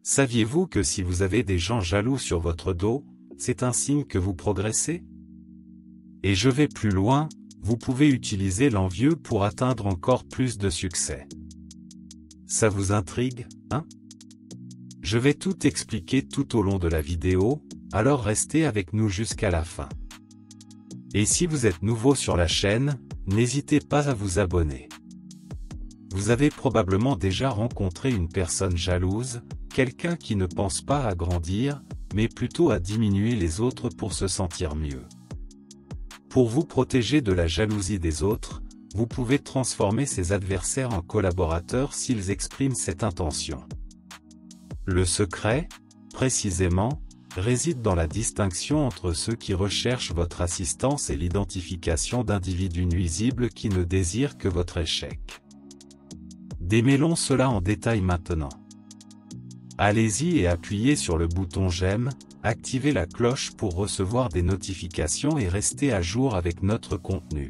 Saviez-vous que si vous avez des gens jaloux sur votre dos, c'est un signe que vous progressez? Et je vais plus loin, vous pouvez utiliser l'envieux pour atteindre encore plus de succès. Ça vous intrigue, hein? Je vais tout expliquer tout au long de la vidéo, alors restez avec nous jusqu'à la fin. Et si vous êtes nouveau sur la chaîne, n'hésitez pas à vous abonner. Vous avez probablement déjà rencontré une personne jalouse, quelqu'un qui ne pense pas à grandir, mais plutôt à diminuer les autres pour se sentir mieux. Pour vous protéger de la jalousie des autres, vous pouvez transformer ces adversaires en collaborateurs s'ils expriment cette intention. Le secret, précisément, réside dans la distinction entre ceux qui recherchent votre assistance et l'identification d'individus nuisibles qui ne désirent que votre échec. Démêlons cela en détail maintenant. Allez-y et appuyez sur le bouton j'aime, activez la cloche pour recevoir des notifications et rester à jour avec notre contenu.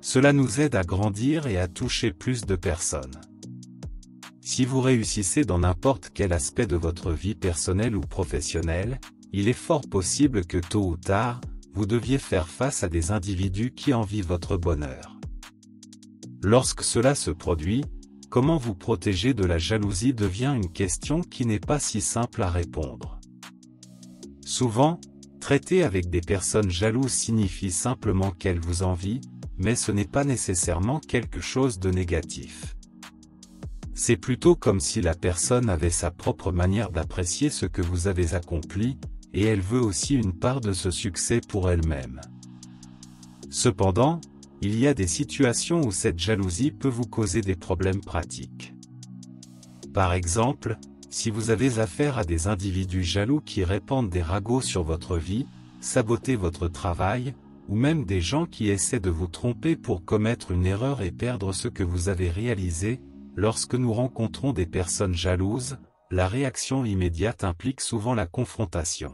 Cela nous aide à grandir et à toucher plus de personnes. Si vous réussissez dans n'importe quel aspect de votre vie personnelle ou professionnelle, il est fort possible que tôt ou tard, vous deviez faire face à des individus qui envient votre bonheur. Lorsque cela se produit, comment vous protéger de la jalousie devient une question qui n'est pas si simple à répondre. Souvent, traiter avec des personnes jalouses signifie simplement qu'elles vous envient, mais ce n'est pas nécessairement quelque chose de négatif. C'est plutôt comme si la personne avait sa propre manière d'apprécier ce que vous avez accompli, et elle veut aussi une part de ce succès pour elle-même. Cependant, il y a des situations où cette jalousie peut vous causer des problèmes pratiques. Par exemple, si vous avez affaire à des individus jaloux qui répandent des ragots sur votre vie, saboter votre travail, ou même des gens qui essaient de vous tromper pour commettre une erreur et perdre ce que vous avez réalisé, lorsque nous rencontrons des personnes jalouses, la réaction immédiate implique souvent la confrontation.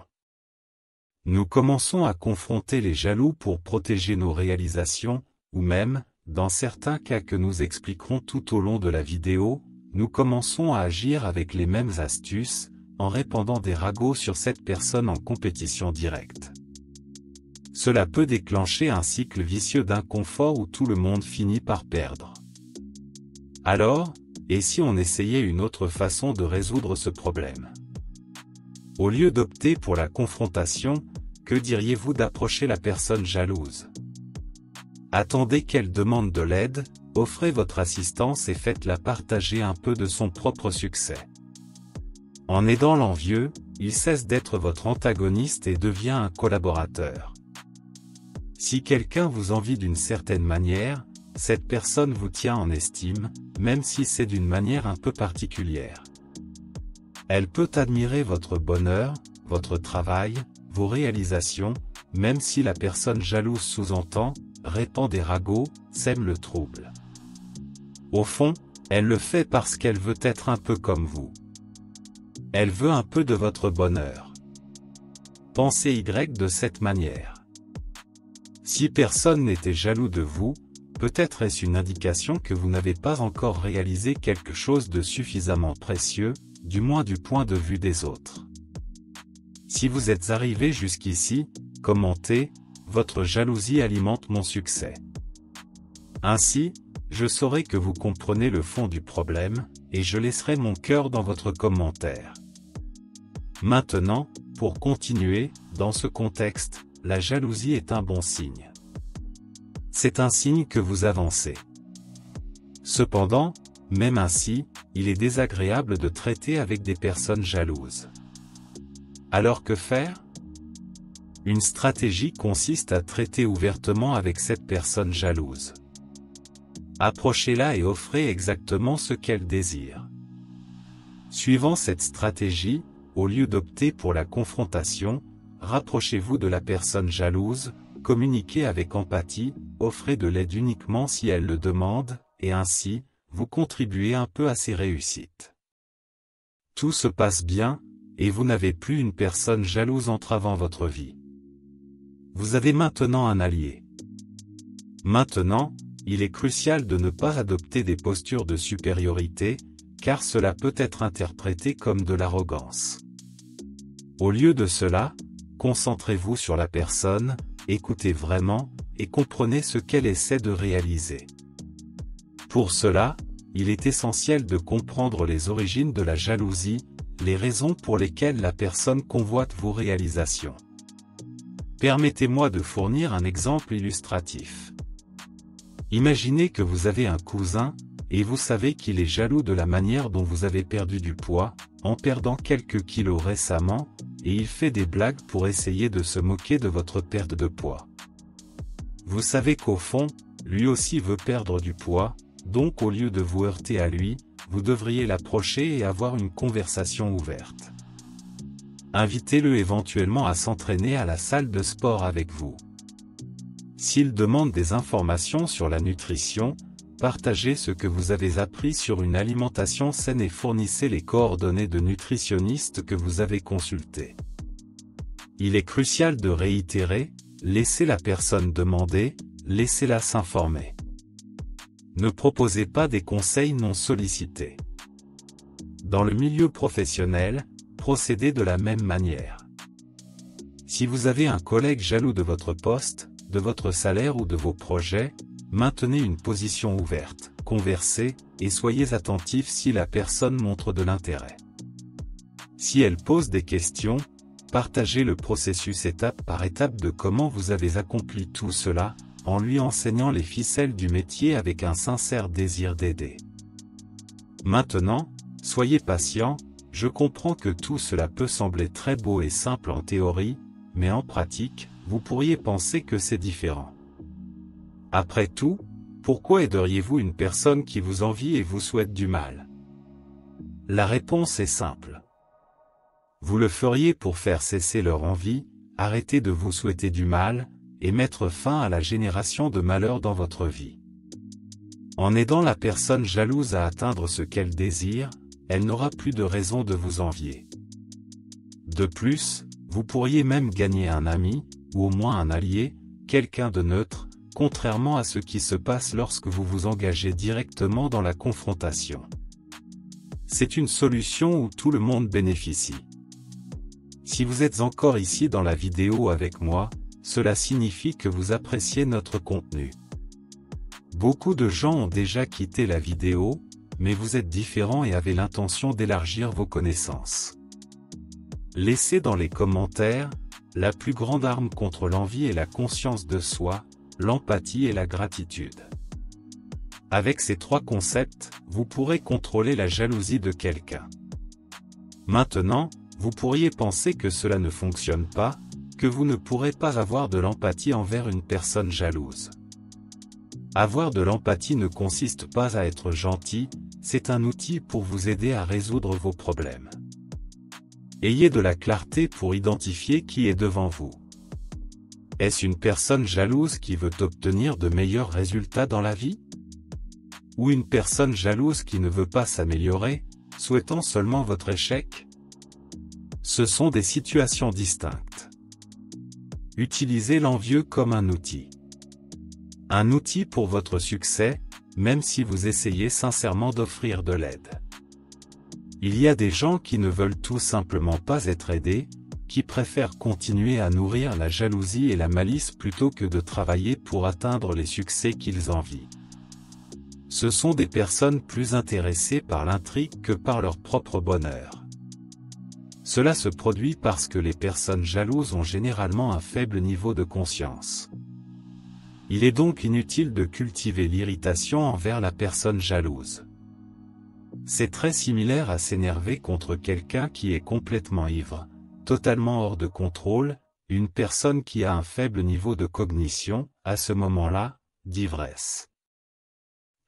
Nous commençons à confronter les jaloux pour protéger nos réalisations, ou même, dans certains cas que nous expliquerons tout au long de la vidéo, nous commençons à agir avec les mêmes astuces, en répandant des ragots sur cette personne en compétition directe. Cela peut déclencher un cycle vicieux d'inconfort où tout le monde finit par perdre. Alors, et si on essayait une autre façon de résoudre ce problème? Au lieu d'opter pour la confrontation, que diriez-vous d'approcher la personne jalouse? Attendez qu'elle demande de l'aide, offrez votre assistance et faites-la partager un peu de son propre succès. En aidant l'envieux, il cesse d'être votre antagoniste et devient un collaborateur. Si quelqu'un vous envie d'une certaine manière, cette personne vous tient en estime, même si c'est d'une manière un peu particulière. Elle peut admirer votre bonheur, votre travail, vos réalisations, même si la personne jalouse sous-entend, répand des ragots, sème le trouble. Au fond, elle le fait parce qu'elle veut être un peu comme vous. Elle veut un peu de votre bonheur. Pensez de cette manière. Si personne n'était jaloux de vous, peut-être est-ce une indication que vous n'avez pas encore réalisé quelque chose de suffisamment précieux, du moins du point de vue des autres. Si vous êtes arrivé jusqu'ici, commentez, votre jalousie alimente mon succès. Ainsi, je saurai que vous comprenez le fond du problème, et je laisserai mon cœur dans votre commentaire. Maintenant, pour continuer, dans ce contexte, la jalousie est un bon signe. C'est un signe que vous avancez. Cependant, même ainsi, il est désagréable de traiter avec des personnes jalouses. Alors que faire? Une stratégie consiste à traiter ouvertement avec cette personne jalouse. Approchez-la et offrez exactement ce qu'elle désire. Suivant cette stratégie, au lieu d'opter pour la confrontation, rapprochez-vous de la personne jalouse, communiquez avec empathie, offrez de l'aide uniquement si elle le demande, et ainsi, vous contribuez un peu à ses réussites. Tout se passe bien, et vous n'avez plus une personne jalouse entravant votre vie. Vous avez maintenant un allié. Maintenant, il est crucial de ne pas adopter des postures de supériorité, car cela peut être interprété comme de l'arrogance. Au lieu de cela, concentrez-vous sur la personne, écoutez vraiment, et comprenez ce qu'elle essaie de réaliser. Pour cela, il est essentiel de comprendre les origines de la jalousie, les raisons pour lesquelles la personne convoite vos réalisations. Permettez-moi de fournir un exemple illustratif. Imaginez que vous avez un cousin, et vous savez qu'il est jaloux de la manière dont vous avez perdu du poids, en perdant quelques kilos récemment, et il fait des blagues pour essayer de se moquer de votre perte de poids. Vous savez qu'au fond, lui aussi veut perdre du poids, donc au lieu de vous heurter à lui, vous devriez l'approcher et avoir une conversation ouverte. Invitez-le éventuellement à s'entraîner à la salle de sport avec vous. S'il demande des informations sur la nutrition, partagez ce que vous avez appris sur une alimentation saine et fournissez les coordonnées de nutritionnistes que vous avez consultés. Il est crucial de réitérer, laissez la personne demander, laissez-la s'informer. Ne proposez pas des conseils non sollicités. Dans le milieu professionnel, procédez de la même manière. Si vous avez un collègue jaloux de votre poste, de votre salaire ou de vos projets, maintenez une position ouverte, conversez, et soyez attentif si la personne montre de l'intérêt. Si elle pose des questions, partagez le processus étape par étape de comment vous avez accompli tout cela, en lui enseignant les ficelles du métier avec un sincère désir d'aider. Maintenant, soyez patient, je comprends que tout cela peut sembler très beau et simple en théorie, mais en pratique, vous pourriez penser que c'est différent. Après tout, pourquoi aideriez-vous une personne qui vous envie et vous souhaite du mal? La réponse est simple. Vous le feriez pour faire cesser leur envie, arrêter de vous souhaiter du mal, et mettre fin à la génération de malheur dans votre vie. En aidant la personne jalouse à atteindre ce qu'elle désire, elle n'aura plus de raison de vous envier. De plus, vous pourriez même gagner un ami, ou au moins un allié, quelqu'un de neutre, contrairement à ce qui se passe lorsque vous vous engagez directement dans la confrontation. C'est une solution où tout le monde bénéficie. Si vous êtes encore ici dans la vidéo avec moi, cela signifie que vous appréciez notre contenu. Beaucoup de gens ont déjà quitté la vidéo, mais vous êtes différents et avez l'intention d'élargir vos connaissances. Laissez dans les commentaires, la plus grande arme contre l'envie est la conscience de soi, l'empathie et la gratitude. Avec ces trois concepts, vous pourrez contrôler la jalousie de quelqu'un. Maintenant, vous pourriez penser que cela ne fonctionne pas, que vous ne pourrez pas avoir de l'empathie envers une personne jalouse. Avoir de l'empathie ne consiste pas à être gentil, c'est un outil pour vous aider à résoudre vos problèmes. Ayez de la clarté pour identifier qui est devant vous. Est-ce une personne jalouse qui veut obtenir de meilleurs résultats dans la vie? Ou une personne jalouse qui ne veut pas s'améliorer, souhaitant seulement votre échec? Ce sont des situations distinctes. Utilisez l'envieux comme un outil. Un outil pour votre succès, même si vous essayez sincèrement d'offrir de l'aide. Il y a des gens qui ne veulent tout simplement pas être aidés, qui préfèrent continuer à nourrir la jalousie et la malice plutôt que de travailler pour atteindre les succès qu'ils envient. Ce sont des personnes plus intéressées par l'intrigue que par leur propre bonheur. Cela se produit parce que les personnes jalouses ont généralement un faible niveau de conscience. Il est donc inutile de cultiver l'irritation envers la personne jalouse. C'est très similaire à s'énerver contre quelqu'un qui est complètement ivre, totalement hors de contrôle, une personne qui a un faible niveau de cognition, à ce moment-là, d'ivresse.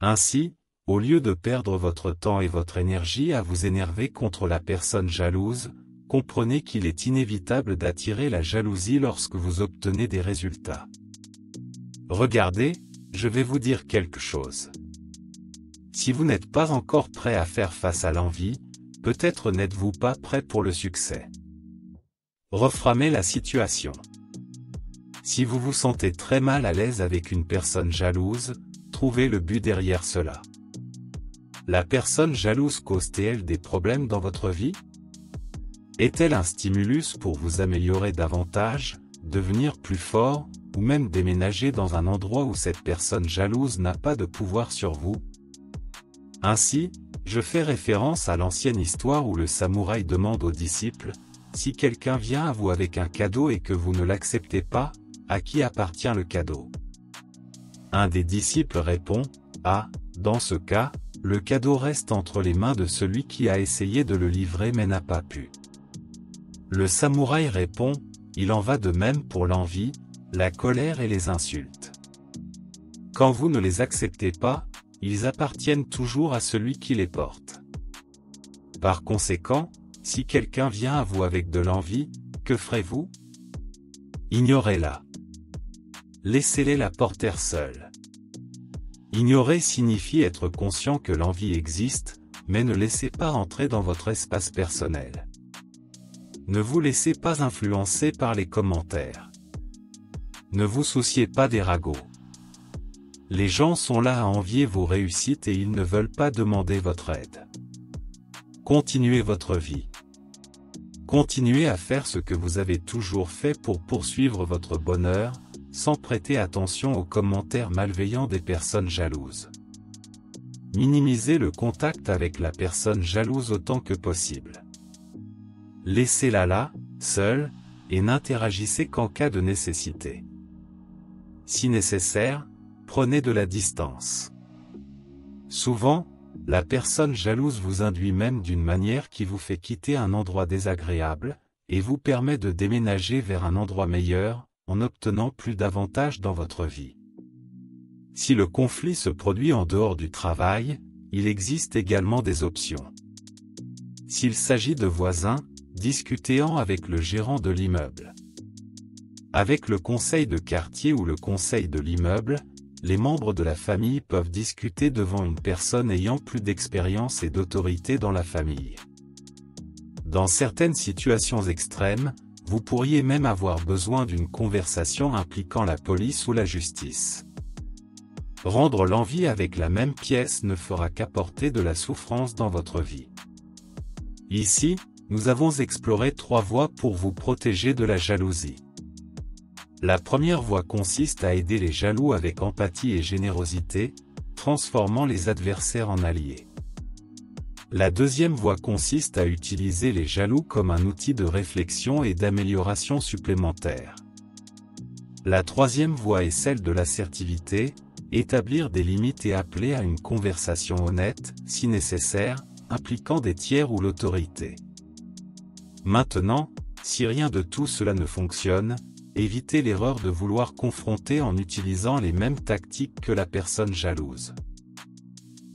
Ainsi, au lieu de perdre votre temps et votre énergie à vous énerver contre la personne jalouse, comprenez qu'il est inévitable d'attirer la jalousie lorsque vous obtenez des résultats. Regardez, je vais vous dire quelque chose. Si vous n'êtes pas encore prêt à faire face à l'envie, peut-être n'êtes-vous pas prêt pour le succès. Reframez la situation. Si vous vous sentez très mal à l'aise avec une personne jalouse, trouvez le but derrière cela. La personne jalouse cause-t-elle des problèmes dans votre vie? Est-elle un stimulus pour vous améliorer davantage, devenir plus fort, ou même déménager dans un endroit où cette personne jalouse n'a pas de pouvoir sur vous? Ainsi, je fais référence à l'ancienne histoire où le samouraï demande aux disciples, si quelqu'un vient à vous avec un cadeau et que vous ne l'acceptez pas, à qui appartient le cadeau? Un des disciples répond, ah, dans ce cas, le cadeau reste entre les mains de celui qui a essayé de le livrer mais n'a pas pu. Le samouraï répond, il en va de même pour l'envie, la colère et les insultes. Quand vous ne les acceptez pas, ils appartiennent toujours à celui qui les porte. Par conséquent, si quelqu'un vient à vous avec de l'envie, que ferez-vous? Ignorez-la. Laissez-les la porter seuls. Ignorer signifie être conscient que l'envie existe, mais ne laissez pas entrer dans votre espace personnel. Ne vous laissez pas influencer par les commentaires. Ne vous souciez pas des ragots. Les gens sont là à envier vos réussites et ils ne veulent pas demander votre aide. Continuez votre vie. Continuez à faire ce que vous avez toujours fait pour poursuivre votre bonheur, sans prêter attention aux commentaires malveillants des personnes jalouses. Minimisez le contact avec la personne jalouse autant que possible. Laissez-la là, seule, et n'interagissez qu'en cas de nécessité. Si nécessaire, prenez de la distance. Souvent, la personne jalouse vous induit même d'une manière qui vous fait quitter un endroit désagréable, et vous permet de déménager vers un endroit meilleur, en obtenant plus d'avantages dans votre vie. Si le conflit se produit en dehors du travail, il existe également des options. S'il s'agit de voisins, discutez-en avec le gérant de l'immeuble. Avec le conseil de quartier ou le conseil de l'immeuble, les membres de la famille peuvent discuter devant une personne ayant plus d'expérience et d'autorité dans la famille. Dans certaines situations extrêmes, vous pourriez même avoir besoin d'une conversation impliquant la police ou la justice. Rendre l'envie avec la même pièce ne fera qu'apporter de la souffrance dans votre vie. Ici, nous avons exploré 3 voies pour vous protéger de la jalousie. La première voie consiste à aider les jaloux avec empathie et générosité, transformant les adversaires en alliés. La deuxième voie consiste à utiliser les jaloux comme un outil de réflexion et d'amélioration supplémentaire. La troisième voie est celle de l'assertivité, établir des limites et appeler à une conversation honnête, si nécessaire, impliquant des tiers ou l'autorité. Maintenant, si rien de tout cela ne fonctionne, évitez l'erreur de vouloir confronter en utilisant les mêmes tactiques que la personne jalouse.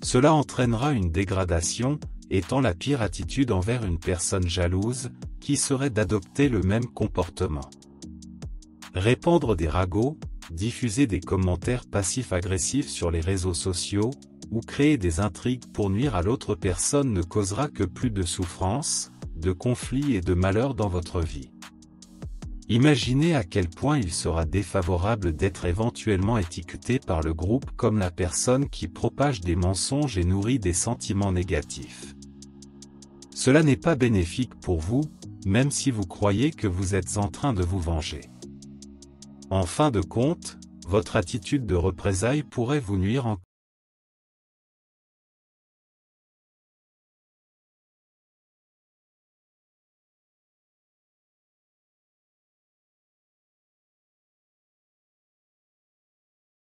Cela entraînera une dégradation, étant la pire attitude envers une personne jalouse, qui serait d'adopter le même comportement. Répandre des ragots, diffuser des commentaires passifs-agressifs sur les réseaux sociaux, ou créer des intrigues pour nuire à l'autre personne ne causera que plus de souffrance, de conflits et de malheur dans votre vie. Imaginez à quel point il sera défavorable d'être éventuellement étiqueté par le groupe comme la personne qui propage des mensonges et nourrit des sentiments négatifs. Cela n'est pas bénéfique pour vous, même si vous croyez que vous êtes en train de vous venger. En fin de compte, votre attitude de représailles pourrait vous nuire encore.